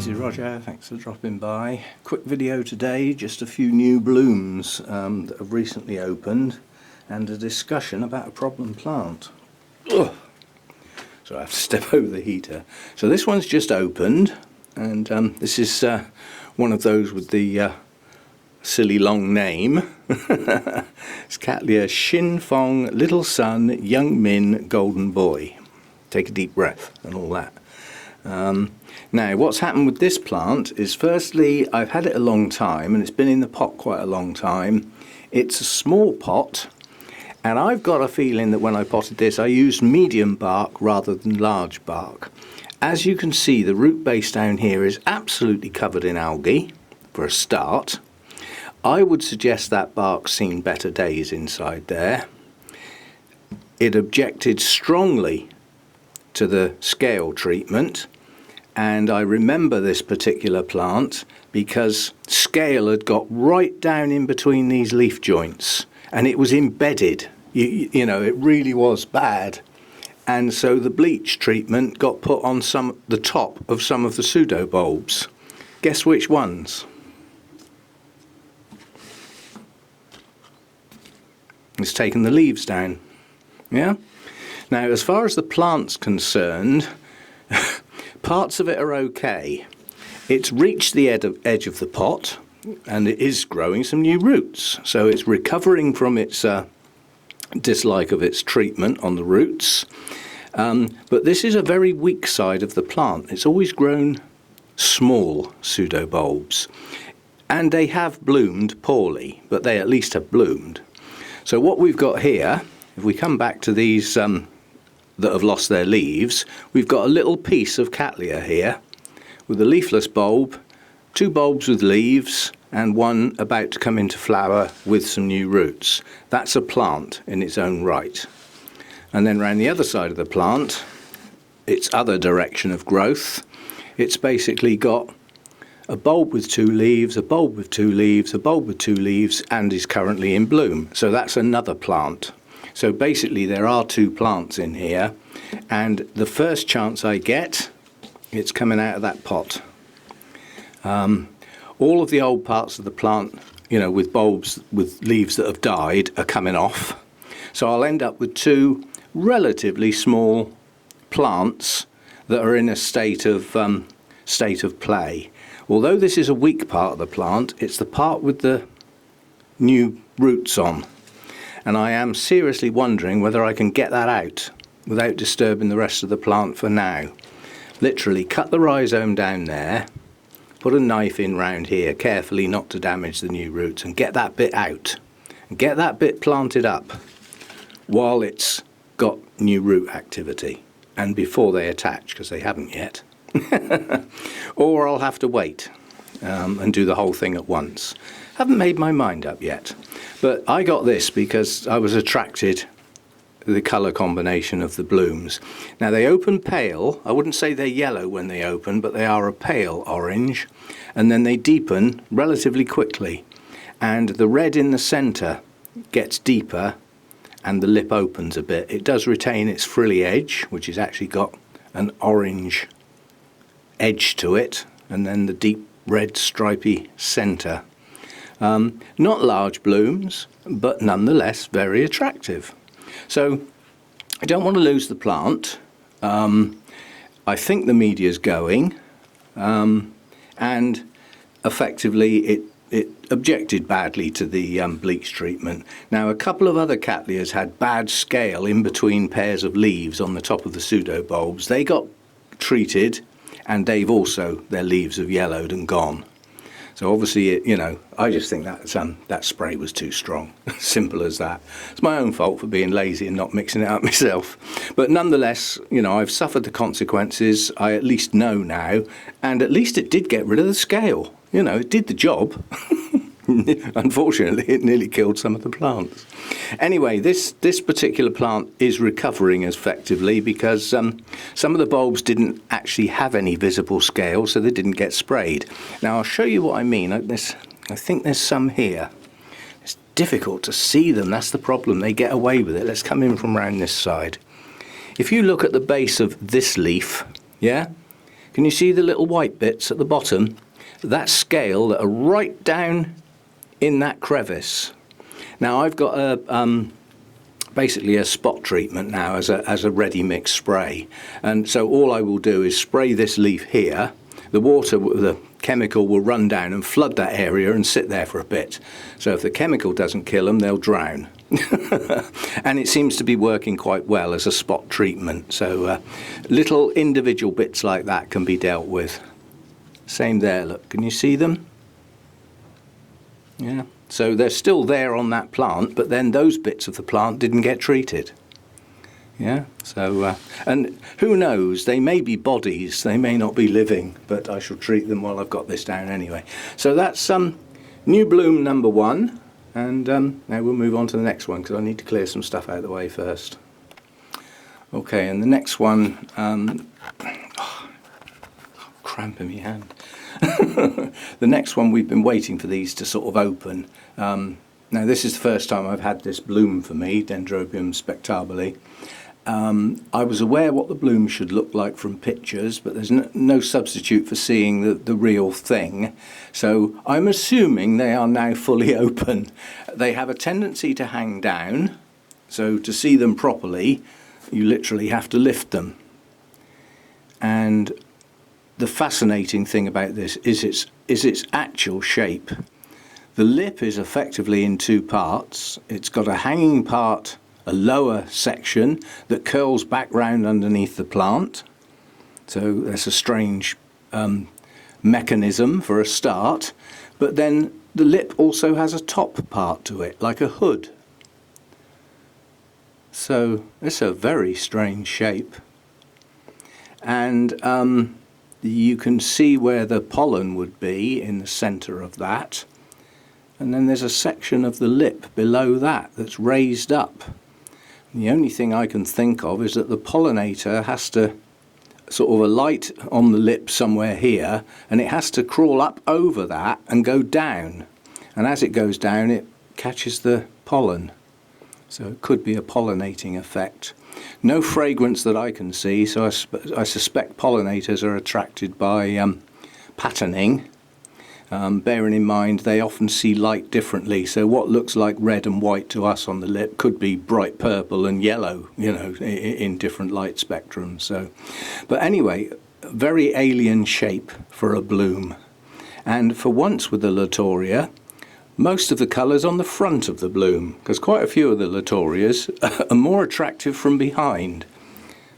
is Roger, thanks for dropping by. Quick video today, just a few new blooms that have recently opened and a discussion about a problem plant. Ugh. So I have to step over the heater. So this one's just opened, and this is one of those with the silly long name. It's Cattleya Shin Fong Little Sun Young Min Golden Boy. Take a deep breath and all that. Now what's happened with this plant is, firstly, I've had it a long time and it's been in the pot quite a long time. It's a small pot, and I've got a feeling that when I potted this I used medium bark rather than large bark. As you can see, the root base down here is absolutely covered in algae for a start. I would suggest that bark's seen better days inside there. It objected strongly to the scale treatment, and I remember this particular plant because scale had got right down in between these leaf joints and it was embedded. You know, it really was bad, and so the bleach treatment got put on the top of some of the pseudo bulbs. Guess which ones? It's taken the leaves down. Yeah? Now, as far as the plant's concerned, parts of it are okay. It's reached the edge of the pot and it is growing some new roots. So it's recovering from its dislike of its treatment on the roots. But this is a very weak side of the plant. It's always grown small pseudobulbs, and they have bloomed poorly, but they at least have bloomed. So what we've got here, if we come back to these that have lost their leaves, we've got a little piece of Cattleya here with a leafless bulb, two bulbs with leaves, and one about to come into flower with some new roots. That's a plant in its own right. And then round the other side of the plant, its other direction of growth, it's basically got a bulb with two leaves, a bulb with two leaves, a bulb with two leaves, and is currently in bloom. So that's another plant. So basically there are two plants in here, and the first chance I get, it's coming out of that pot. All of the old parts of the plant, you know, with bulbs with leaves that have died, are coming off. So I'll end up with two relatively small plants that are in a state of play. Although this is a weak part of the plant, it's the part with the new roots on. And I am seriously wondering whether I can get that out without disturbing the rest of the plant for now. Literally cut the rhizome down there, put a knife in round here carefully not to damage the new roots, and get that bit out. And get that bit planted up while it's got new root activity and before they attach, because they haven't yet. Or I'll have to wait and do the whole thing at once. Haven't made my mind up yet. But I got this because I was attracted to the colour combination of the blooms. Now they open pale. I wouldn't say they're yellow when they open, but they are a pale orange, and then they deepen relatively quickly, and the red in the centre gets deeper and the lip opens a bit. It does retain its frilly edge, which has actually got an orange edge to it, and then the deep red stripy centre. Not large blooms, but nonetheless very attractive. So I don't want to lose the plant. I think the media's going, and effectively it objected badly to the bleach treatment. Now a couple of other Cattleyas had bad scale in between pairs of leaves on the top of the pseudobulbs. They got treated, and they've also, their leaves have yellowed and gone. So obviously, you know, I just think that spray was too strong. Simple as that. It's my own fault for being lazy and not mixing it up myself. But nonetheless, you know, I've suffered the consequences. I at least know now, and at least it did get rid of the scale. You know, it did the job. Unfortunately, it nearly killed some of the plants. Anyway, this particular plant is recovering effectively because some of the bulbs didn't actually have any visible scale, so they didn't get sprayed. Now I'll show you what I mean. I think there's some here. It's difficult to see them, that's the problem. They get away with it. Let's come in from around this side. If you look at the base of this leaf, yeah? Can you see the little white bits at the bottom? That's scale that are right down in that crevice. Now I've got basically a spot treatment now as a ready mix spray, and so all I will do is spray this leaf here. The water, the chemical will run down and flood that area and sit there for a bit. So if the chemical doesn't kill them, they'll drown. And it seems to be working quite well as a spot treatment. So little individual bits like that can be dealt with. Same there, look, can you see them? Yeah, so they're still there on that plant, but then those bits of the plant didn't get treated. Yeah, so, and who knows, they may be bodies, they may not be living, but I shall treat them while I've got this down anyway. So that's new bloom number 1, and now we'll move on to the next one, because I need to clear some stuff out of the way first. Okay, and the next one, cramp in my hand. The next one, we've been waiting for these to sort of open. Now this is the first time I've had this bloom for me, Dendrobium spectabile. I was aware what the bloom should look like from pictures, but there's no substitute for seeing the real thing. So I'm assuming they are now fully open. They have a tendency to hang down, so to see them properly, you literally have to lift them. And the fascinating thing about this is its actual shape. The lip is effectively in 2 parts. It's got a hanging part, a lower section that curls back round underneath the plant. So that's a strange mechanism for a start. But then the lip also has a top part to it, like a hood. So it's a very strange shape. And you can see where the pollen would be in the centre of that. And then there's a section of the lip below that that's raised up. And the only thing I can think of is that the pollinator has to sort of alight on the lip somewhere here, and it has to crawl up over that and go down. And as it goes down, it catches the pollen. So it could be a pollinating effect. No fragrance that I can see, so I suspect pollinators are attracted by patterning. Bearing in mind they often see light differently, so what looks like red and white to us on the lip could be bright purple and yellow, you know, in different light spectrums. So, but anyway, very alien shape for a bloom. And for once with the Latoria, most of the colour's on the front of the bloom, because quite a few of the Latorias are more attractive from behind.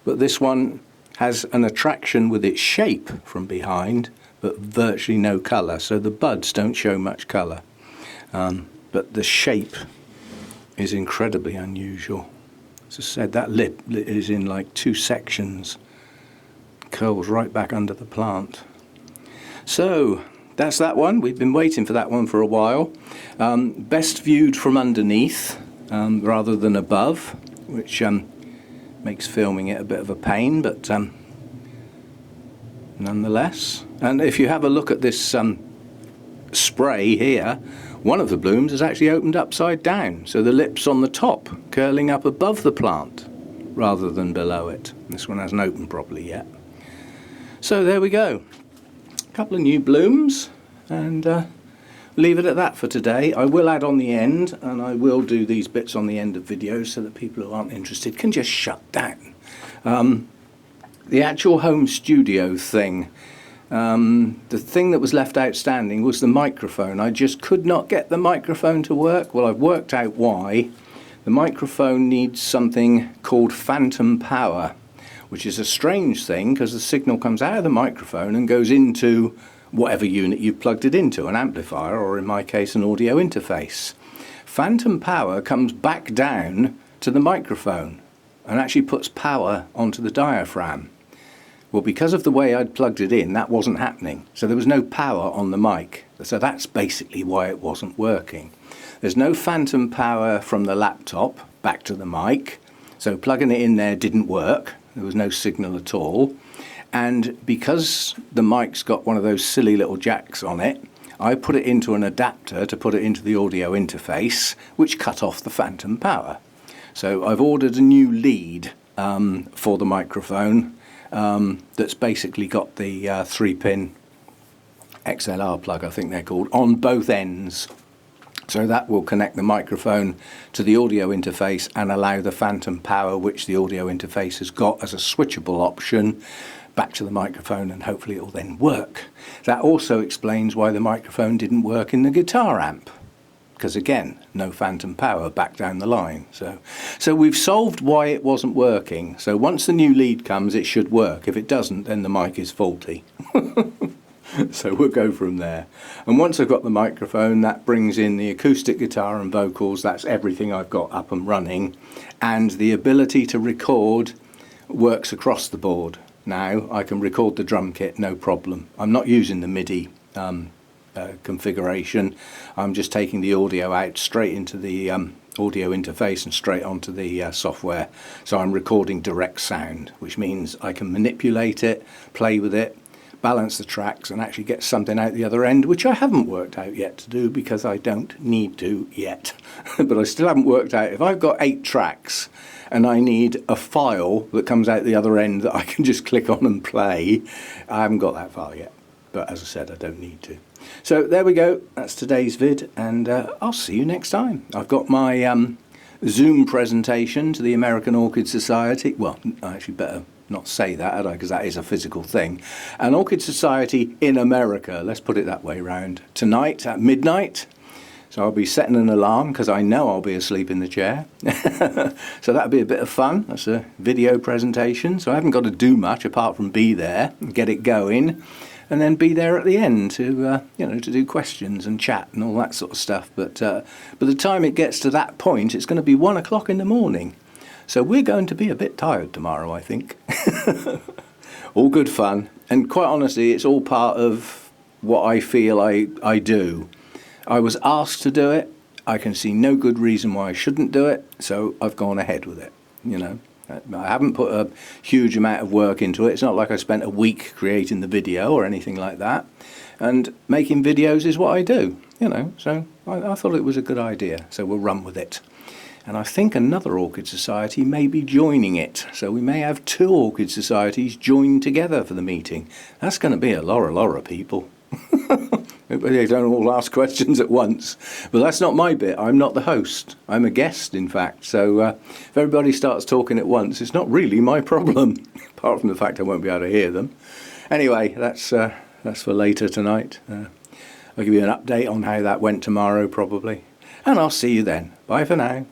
But this one has an attraction with its shape from behind, but virtually no colour, so the buds don't show much colour. But the shape is incredibly unusual. As I said, that lip is in like 2 sections, curls right back under the plant. So that's that one. We've been waiting for that one for a while. Best viewed from underneath rather than above, which makes filming it a bit of a pain, but nonetheless. And if you have a look at this spray here, one of the blooms has actually opened upside down, so the lip's on the top, curling up above the plant rather than below it. This one hasn't opened properly yet. So there we go. A couple of new blooms, and leave it at that for today. I will add on the end, and I will do these bits on the end of videos so that people who aren't interested can just shut down. The actual home studio thing, the thing that was left outstanding was the microphone. I just could not get the microphone to work. Well, I've worked out why. The microphone needs something called phantom power, which is a strange thing because the signal comes out of the microphone and goes into whatever unit you've plugged it into, an amplifier, or in my case an audio interface. Phantom power comes back down to the microphone and actually puts power onto the diaphragm. Well, because of the way I'd plugged it in, that wasn't happening. So there was no power on the mic. So that's basically why it wasn't working. There's no phantom power from the laptop back to the mic. So plugging it in there didn't work. There was no signal at all. And because the mic's got one of those silly little jacks on it, I put it into an adapter to put it into the audio interface, which cut off the phantom power. So I've ordered a new lead for the microphone, that's basically got the 3-pin XLR plug, I think they're called, on both ends. So that will connect the microphone to the audio interface and allow the phantom power, which the audio interface has got as a switchable option, back to the microphone, and hopefully it will then work. That also explains why the microphone didn't work in the guitar amp, because again, no phantom power back down the line. So we've solved why it wasn't working. So once the new lead comes, it should work. If it doesn't, then the mic is faulty. So we'll go from there. And once I've got the microphone, that brings in the acoustic guitar and vocals. That's everything I've got up and running. And the ability to record works across the board. Now I can record the drum kit, no problem. I'm not using the MIDI configuration. I'm just taking the audio out straight into the audio interface and straight onto the software. So I'm recording direct sound, which means I can manipulate it, play with it, balance the tracks, and actually get something out the other end, which I haven't worked out yet to do because I don't need to yet. But I still haven't worked out, if I've got 8 tracks and I need a file that comes out the other end that I can just click on and play, I haven't got that file yet. But as I said, I don't need to. So there we go, that's today's vid, and I'll see you next time. I've got my Zoom presentation to the American Orchid Society. Well, I actually better not say that, had I? Because that is a physical thing. An Orchid Society in America, let's put it that way round, tonight at midnight. So I'll be setting an alarm because I know I'll be asleep in the chair. So that'll be a bit of fun. That's a video presentation. So I haven't got to do much apart from be there and get it going, and then be there at the end to to do questions and chat and all that sort of stuff. But by the time it gets to that point, it's going to be 1 o'clock in the morning. So we're going to be a bit tired tomorrow, I think. All good fun. And quite honestly, it's all part of what I feel I do. I was asked to do it. I can see no good reason why I shouldn't do it. So I've gone ahead with it, I haven't put a huge amount of work into it. It's not like I spent a week creating the video or anything like that. And making videos is what I do, So I thought it was a good idea. So we'll run with it. And I think another Orchid Society may be joining it. So we may have 2 Orchid Societies joined together for the meeting. That's going to be a lot of people. They don't all ask questions at once. But that's not my bit. I'm not the host. I'm a guest, in fact. So if everybody starts talking at once, it's not really my problem, apart from the fact I won't be able to hear them. Anyway, that's for later tonight. I'll give you an update on how that went tomorrow, probably. And I'll see you then. Bye for now.